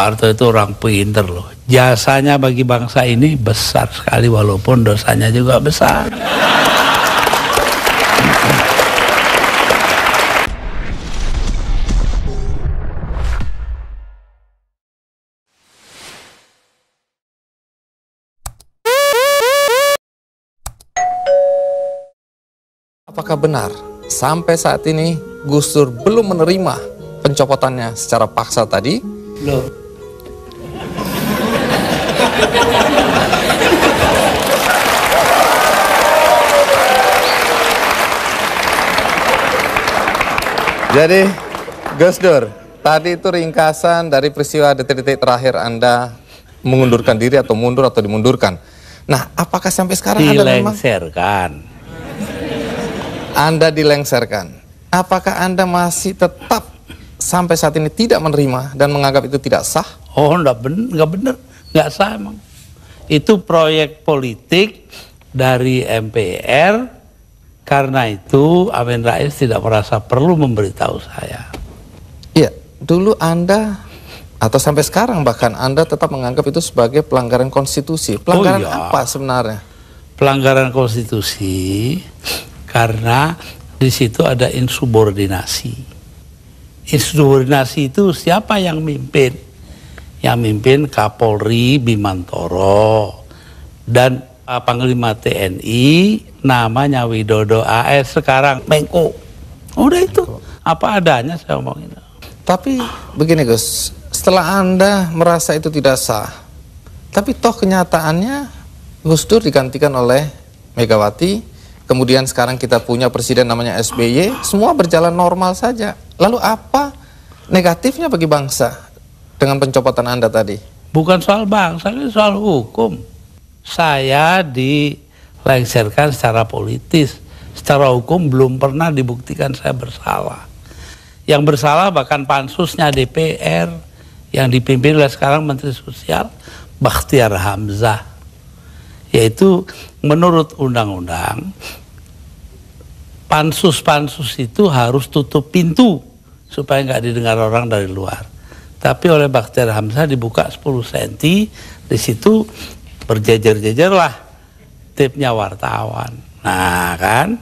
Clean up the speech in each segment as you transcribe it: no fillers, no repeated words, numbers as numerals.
Pak Harto itu orang pinter loh. Jasanya bagi bangsa ini besar sekali walaupun dosanya juga besar. Apakah benar sampai saat ini Gus Dur belum menerima pencopotannya secara paksa tadi? Loh. Jadi Gus Dur, tadi itu ringkasan dari peristiwa detik-detik terakhir Anda mengundurkan diri atau mundur atau dimundurkan. Nah, apakah sampai sekarang Anda dilengserkan? Apakah Anda masih tetap sampai saat ini tidak menerima dan menganggap itu tidak sah? Oh, nggak bener, nggak sah emang. Itu proyek politik dari MPR. Karena itu Amin Rais tidak merasa perlu memberitahu saya. Iya, dulu Anda atau sampai sekarang bahkan Anda tetap menganggap itu sebagai pelanggaran konstitusi. Pelanggaran apa sebenarnya? Pelanggaran konstitusi karena di situ ada insubordinasi. Insubordinasi itu siapa yang mimpin? Yang mimpin Kapolri Bimantoro dan Panglima TNI namanya Widodo AS, sekarang Menko. Udah itu apa adanya saya omongin. Tapi begini Gus, setelah Anda merasa itu tidak sah, tapi toh kenyataannya Gus Dur digantikan oleh Megawati, kemudian sekarang kita punya presiden namanya SBY, semua berjalan normal saja. Lalu apa negatifnya bagi bangsa dengan pencopotan Anda tadi? Bukan soal bangsa, ini soal hukum. Saya dilengserkan secara politis, secara hukum belum pernah dibuktikan saya bersalah. Yang bersalah bahkan pansusnya DPR yang dipimpin oleh sekarang Menteri Sosial Bakhtiar Hamzah. Yaitu menurut undang-undang pansus-pansus itu harus tutup pintu supaya nggak didengar orang dari luar. Tapi oleh Bakhtiar Hamzah dibuka 10 cm, di situ berjejer-jejer lah tipnya wartawan. Nah kan,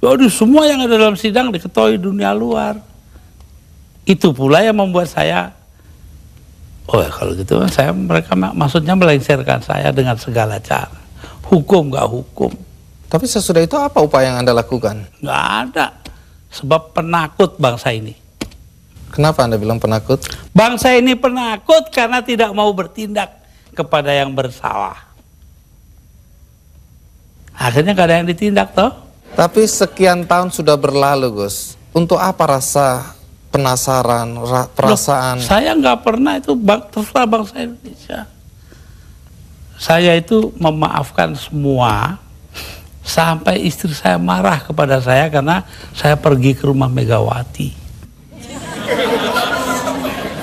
waduh, semua yang ada dalam sidang diketahui dunia luar. Itu pula yang membuat saya, oh ya kalau gitu mereka maksudnya melengserkan saya dengan segala cara. Hukum nggak hukum. Tapi sesudah itu apa upaya yang Anda lakukan? Nggak ada, sebab penakut bangsa ini. Kenapa Anda bilang penakut? Bangsa ini penakut karena tidak mau bertindak kepada yang bersalah. Akhirnya gak ada yang ditindak toh. Tapi sekian tahun sudah berlalu Gus. Untuk apa rasa penasaran, perasaan? Loh, saya nggak pernah itu terserah bangsa Indonesia. Saya itu memaafkan semua sampai istri saya marah kepada saya karena saya pergi ke rumah Megawati.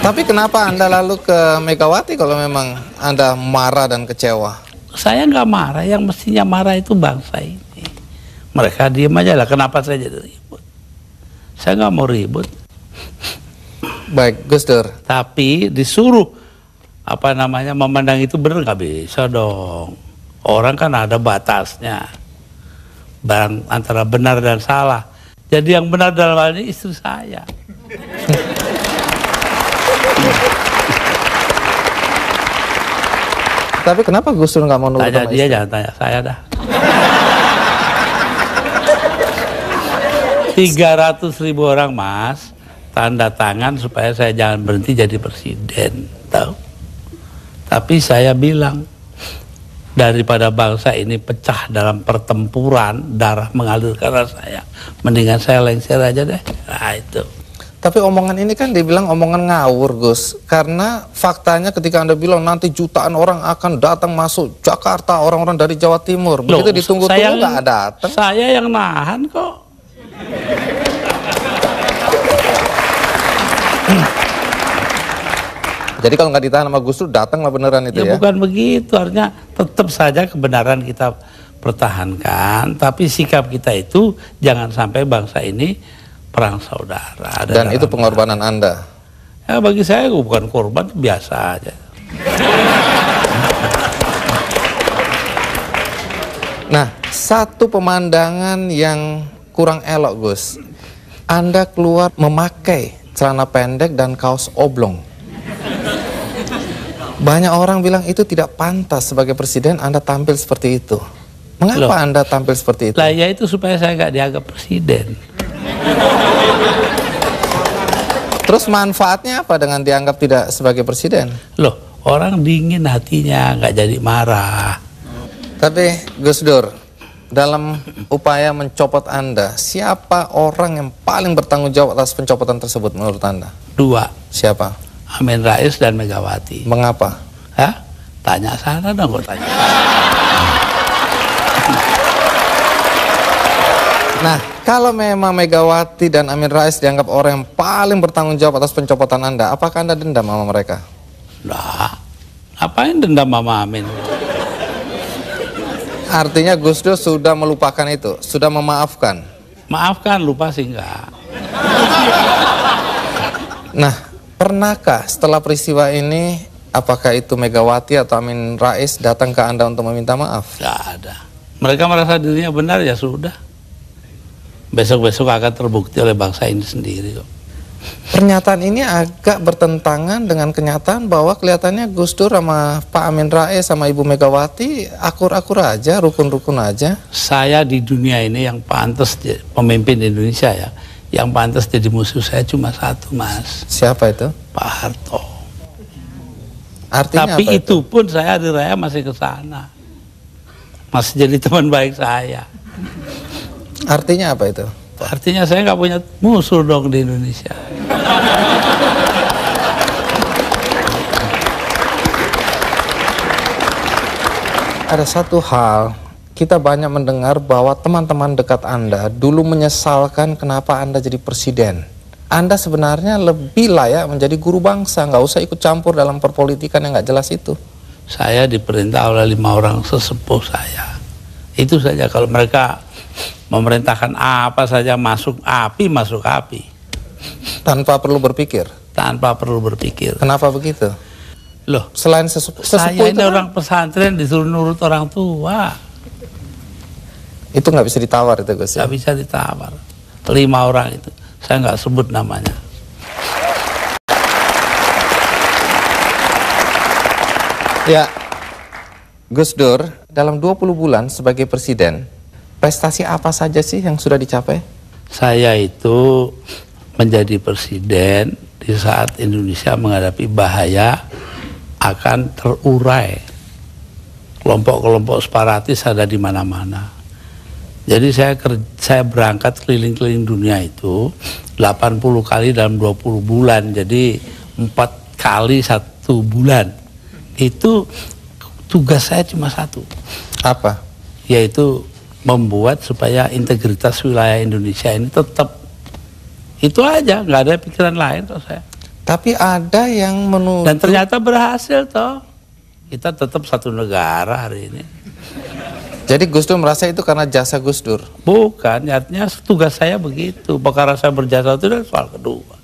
Tapi kenapa Anda lalu ke Megawati kalau memang Anda marah dan kecewa? Saya nggak marah, yang mestinya marah itu bangsa ini. Mereka diem aja lah, kenapa saya jadi ribut? Saya nggak mau ribut. Baik, Gus Dur. Tapi disuruh, memandang itu benar nggak bisa dong. Orang kan ada batasnya. Antara benar dan salah. Jadi yang benar dalam hal ini istri saya. Tapi kenapa Gus Dur nggak mau nurut? Tanya dia, jangan tanya saya dah. 300.000 orang mas tanda tangan supaya saya jangan berhenti jadi presiden, tahu? Tapi saya bilang, daripada bangsa ini pecah dalam pertempuran, darah mengalir karena saya, mendingan saya lengser aja deh. Nah itu. Tapi omongan ini kan dibilang omongan ngawur Gus. Karena faktanya ketika Anda bilang nanti jutaan orang akan datang masuk Jakarta, orang-orang dari Jawa Timur. Begitu ditunggu-tunggu nggak datang. Saya yang nahan kok. Jadi kalau nggak ditahan sama Gus Dur, datanglah beneran itu ya? Bukan begitu, artinya tetap saja kebenaran kita pertahankan. Tapi sikap kita itu jangan sampai bangsa ini perang saudara. Dan itu pengorbanan Anda? Ya bagi saya bukan korban, biasa aja. Nah, satu pemandangan yang kurang elok, Gus. Anda keluar memakai celana pendek dan kaos oblong. Banyak orang bilang itu tidak pantas sebagai presiden Anda tampil seperti itu. Mengapa Anda tampil seperti itu? Lah ya itu supaya saya nggak dianggap presiden. Terus manfaatnya apa dengan dianggap tidak sebagai presiden? Loh, orang dingin hatinya, nggak jadi marah. Tapi Gus Dur, dalam upaya mencopot Anda, siapa orang yang paling bertanggung jawab atas pencopotan tersebut menurut Anda? 2. Siapa? Amin Rais dan Megawati. Mengapa? Hah? Tanya sana dong, kok tanya. Nah, kalau memang Megawati dan Amin Rais dianggap orang yang paling bertanggung jawab atas pencopotan Anda, apakah Anda dendam sama mereka? Lah, ngapain dendam sama Amin? Artinya Gus Dur sudah melupakan itu, sudah memaafkan. Maafkan, lupa sih enggak. Nah, pernahkah setelah peristiwa ini, apakah itu Megawati atau Amin Rais datang ke Anda untuk meminta maaf? Enggak ada. Mereka merasa dirinya benar, ya sudah. Besok-besok akan terbukti oleh bangsa ini sendiri kok. Pernyataan ini agak bertentangan dengan kenyataan bahwa kelihatannya Gus Dur sama Pak Amin Rais sama Ibu Megawati akur-akur aja, rukun-rukun aja. Saya di dunia ini yang pantas pemimpin Indonesia ya, yang pantas jadi musuh saya cuma satu, Mas. Siapa itu? Pak Harto. Artinya tapi apa itu pun saya di raya masih ke sana. Masih jadi teman baik saya. Artinya apa itu? Artinya saya nggak punya musuh dong di Indonesia. Ada satu hal, kita banyak mendengar bahwa teman-teman dekat Anda dulu menyesalkan kenapa Anda jadi presiden. Anda sebenarnya lebih layak menjadi guru bangsa, nggak usah ikut campur dalam perpolitikan yang nggak jelas itu. Saya diperintah oleh 5 orang sesepuh saya. Itu saja, kalau mereka memerintahkan apa saja masuk api, masuk api. Tanpa perlu berpikir? Tanpa perlu berpikir. Kenapa begitu? Loh, Selain sesepuh saya itu ini kan, orang pesantren disuruh nurut orang tua. itu nggak bisa ditawar itu Gus ya? Nggak bisa ditawar. 5 orang itu, saya nggak sebut namanya. Ya, Gus Dur, dalam 20 bulan sebagai presiden, prestasi apa saja sih yang sudah dicapai? Saya itu menjadi presiden di saat Indonesia menghadapi bahaya akan terurai. Kelompok-kelompok separatis ada di mana-mana. Jadi saya berangkat keliling-keliling dunia itu 80 kali dalam 20 bulan. Jadi 4 kali 1 bulan. Itu tugas saya cuma satu. Apa? Yaitu membuat supaya integritas wilayah Indonesia ini tetap. Itu aja, nggak ada pikiran lain toh saya. Tapi ada yang menuduh. Dan ternyata berhasil toh. Kita tetap satu negara hari ini. Jadi Gus Dur merasa itu karena jasa Gus Dur? Bukan, artinya tugas saya begitu. Perkara saya berjasa itu adalah soal kedua.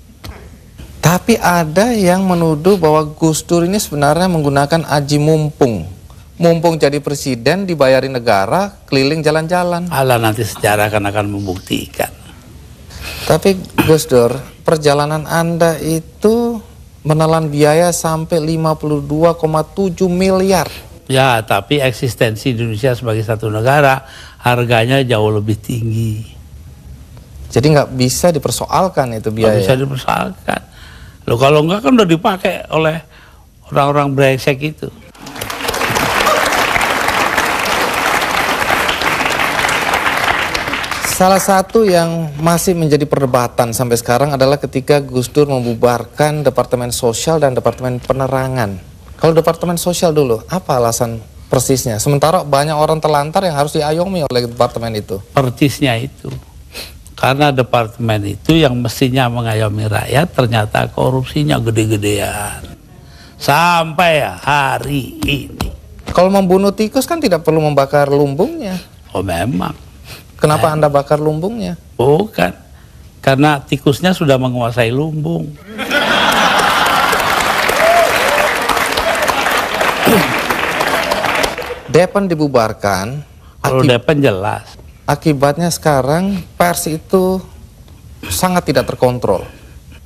Tapi ada yang menuduh bahwa Gus Dur ini sebenarnya menggunakan aji mumpung. Mumpung jadi presiden, dibayari negara, keliling jalan-jalan. Allah nanti sejarah akan membuktikan. Tapi Gus Dur, perjalanan Anda itu menelan biaya sampai 52,7 miliar. Ya, tapi eksistensi Indonesia sebagai satu negara harganya jauh lebih tinggi. Jadi nggak bisa dipersoalkan itu biaya. Nggak bisa dipersoalkan. Loh, kalau enggak kan udah dipakai oleh orang-orang brengsek itu. Salah satu yang masih menjadi perdebatan sampai sekarang adalah ketika Gus Dur membubarkan Departemen Sosial dan Departemen Penerangan. Kalau Departemen Sosial dulu, apa alasan persisnya? Sementara banyak orang terlantar yang harus diayomi oleh departemen itu. Persisnya itu. Karena departemen itu yang mestinya mengayomi rakyat, ternyata korupsinya gede-gedean. Sampai hari ini. Kalau membunuh tikus kan tidak perlu membakar lumbungnya. Oh memang. Kenapa Anda bakar lumbungnya? Bukan. Karena tikusnya sudah menguasai lumbung. Depan dibubarkan. Kalau Depan jelas. Akibatnya sekarang pers itu sangat tidak terkontrol.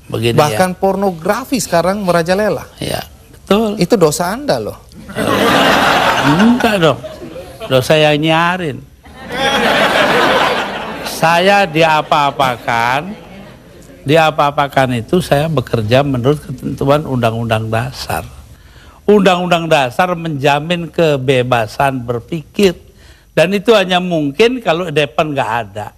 Begini Bahkan pornografi sekarang merajalela. ya. Betul. Itu dosa Anda loh. Enggak dong. Dosa yang nyarin. Saya diapa-apakan itu saya bekerja menurut ketentuan Undang-Undang Dasar. Undang-Undang Dasar menjamin kebebasan berpikir. Dan itu hanya mungkin kalau Depan nggak ada.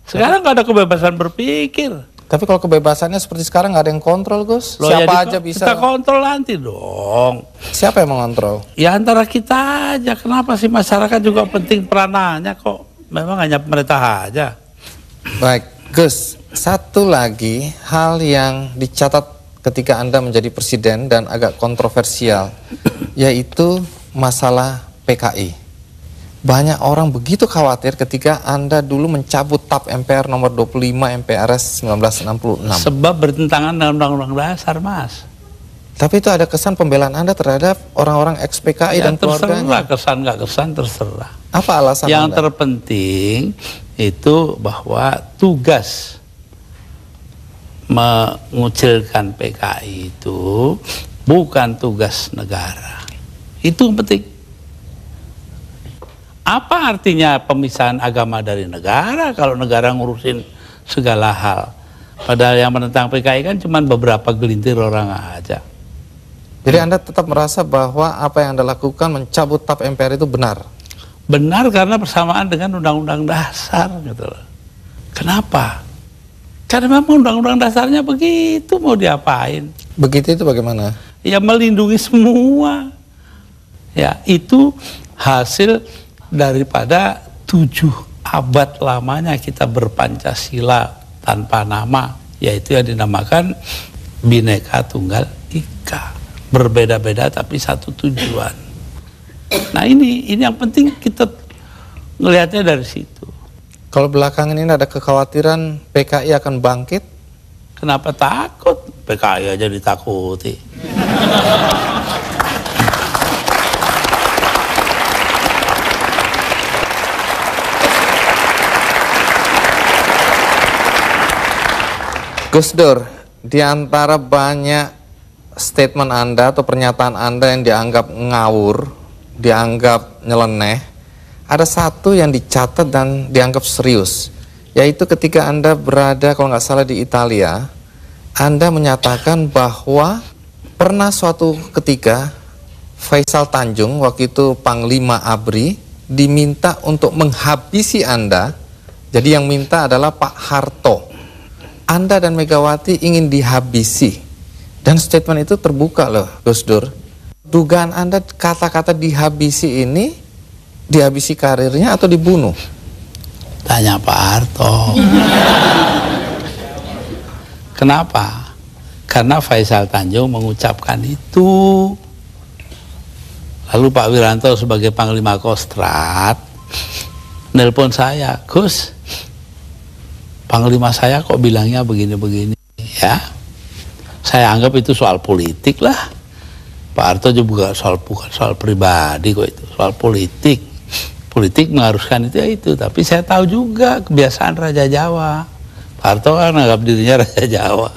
Sekarang nggak ada kebebasan berpikir. Tapi kalau kebebasannya seperti sekarang nggak ada yang kontrol, Gus. Loh, Siapa ya aja bisa. kita kontrol nanti dong. Siapa yang mengontrol? Ya antara kita aja. Kenapa sih masyarakat juga penting peranannya kok? Memang hanya pemerintah aja. Baik, Gus. Satu lagi hal yang dicatat ketika Anda menjadi presiden dan agak kontroversial, yaitu masalah PKI. Banyak orang begitu khawatir ketika Anda dulu mencabut TAP MPR nomor 25 MPRS 1966. Sebab bertentangan dengan Undang-Undang Dasar, Mas. Tapi itu ada kesan pembelaan Anda terhadap orang-orang ex-PKI Ya dan keluarganya. terserah, kesan nggak kesan terserah. Apa alasan Yang Anda? terpenting itu bahwa tugas mengucilkan PKI itu bukan tugas negara. Itu yang penting. Apa artinya pemisahan agama dari negara kalau negara ngurusin segala hal? Padahal yang menentang PKI kan cuma beberapa gelintir orang aja. Jadi Anda tetap merasa bahwa apa yang Anda lakukan mencabut TAP MPR itu benar? Benar karena bersamaan dengan Undang-Undang Dasar gitu loh. Kenapa? Karena memang Undang-Undang Dasarnya begitu, mau diapain? Begitu itu bagaimana? Ya melindungi semua. Ya itu hasil daripada 7 abad lamanya kita berpancasila tanpa nama, yaitu yang dinamakan Bhinneka Tunggal Ika. Berbeda-beda tapi satu tujuan. Nah ini yang penting kita ngelihatnya dari situ. Kalau belakangan ini ada kekhawatiran PKI akan bangkit? Kenapa takut? PKI aja ditakuti. Gus Dur, di antara banyak statement Anda atau pernyataan Anda yang dianggap ngawur, dianggap nyeleneh, ada satu yang dicatat dan dianggap serius, yaitu ketika Anda berada kalau nggak salah di Italia, Anda menyatakan bahwa pernah suatu ketika Faisal Tanjung, waktu itu Panglima ABRI, diminta untuk menghabisi Anda. Jadi yang minta adalah Pak Harto. Anda dan Megawati ingin dihabisi. Dan statement itu terbuka loh, Gus Dur. Dugaan Anda kata-kata dihabisi ini, dihabisi karirnya atau dibunuh? Tanya Pak Harto. Kenapa? Karena Faisal Tanjung mengucapkan itu. Lalu Pak Wiranto sebagai Panglima Kostrad nelpon saya, Gus, Panglima saya kok bilangnya begini-begini ya. Saya anggap itu soal politik lah. Pak Harto juga bukan soal pribadi kok, itu soal politik. Politik mengharuskan itu ya itu, tapi saya tahu juga kebiasaan Raja Jawa. Pak Harto kan anggap dirinya Raja Jawa.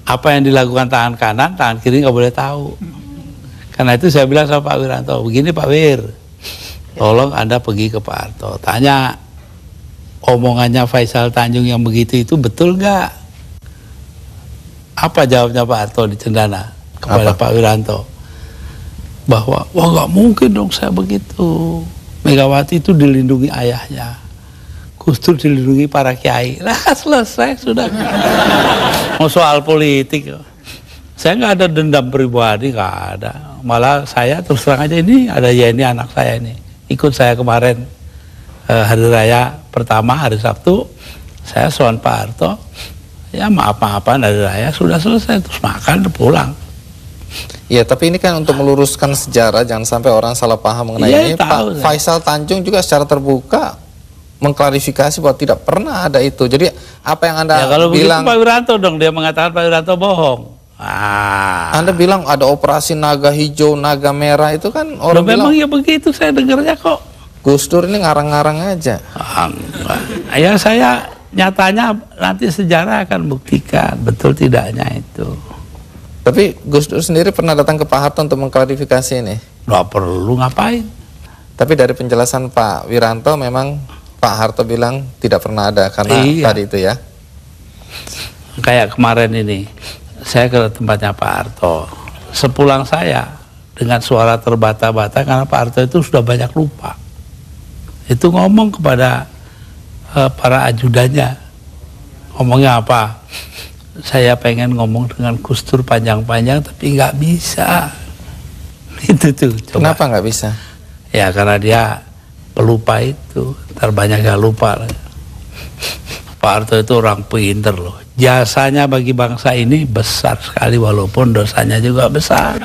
Apa yang dilakukan tangan kanan, tangan kiri nggak boleh tahu. Karena itu saya bilang sama Pak Wiranto, begini Pak Wir, tolong Anda pergi ke Pak Harto, tanya omongannya Faisal Tanjung yang begitu itu betul nggak? Apa jawabnya Pak Harto di Cendana kepada Pak Wiranto? Bahwa, wah nggak mungkin dong saya begitu. Megawati itu dilindungi ayahnya, Gus Dur dilindungi para kiai. Lah selesai sudah. Mau soal politik, saya nggak ada dendam pribadi, nggak ada. Malah saya terus terang aja, ini ada Yeni anak saya ini, ikut saya kemarin hari raya pertama hari Sabtu, saya soal Pak Harto, ya maaf-maafan hari raya sudah selesai, terus makan pulang. Ya, tapi ini kan untuk meluruskan sejarah, jangan sampai orang salah paham mengenai ya, ini. Pak Faisal Tanjung juga secara terbuka mengklarifikasi bahwa tidak pernah ada itu. Jadi apa yang Anda ya, kalau bilang? Begitu Pak Wiranto dong, dia mengatakan Pak Wiranto bohong. Anda bilang ada operasi naga hijau, naga merah, itu kan orang memang bilang ya begitu saya dengarnya kok. Gus Dur ini ngarang-ngarang aja. Enggak. Ya saya nyatanya nanti sejarah akan buktikan betul tidaknya itu. Tapi Gus Dur sendiri pernah datang ke Pak Harto untuk mengklarifikasi ini? Nggak perlu ngapain. Tapi dari penjelasan Pak Wiranto memang Pak Harto bilang tidak pernah ada karena tadi itu ya. Kayak kemarin ini saya ke tempatnya Pak Harto. Sepulang saya dengan suara terbata-bata karena Pak Harto itu sudah banyak lupa. Itu ngomong kepada para ajudannya. Ngomongnya apa? Saya pengen ngomong dengan Gus Dur panjang-panjang tapi nggak bisa. Itu tuh. Coba. Kenapa nggak bisa? Ya karena dia pelupa itu. Ntar banyak yang lupa. Pak Harto itu orang pinter loh. Jasanya bagi bangsa ini besar sekali walaupun dosanya juga besar.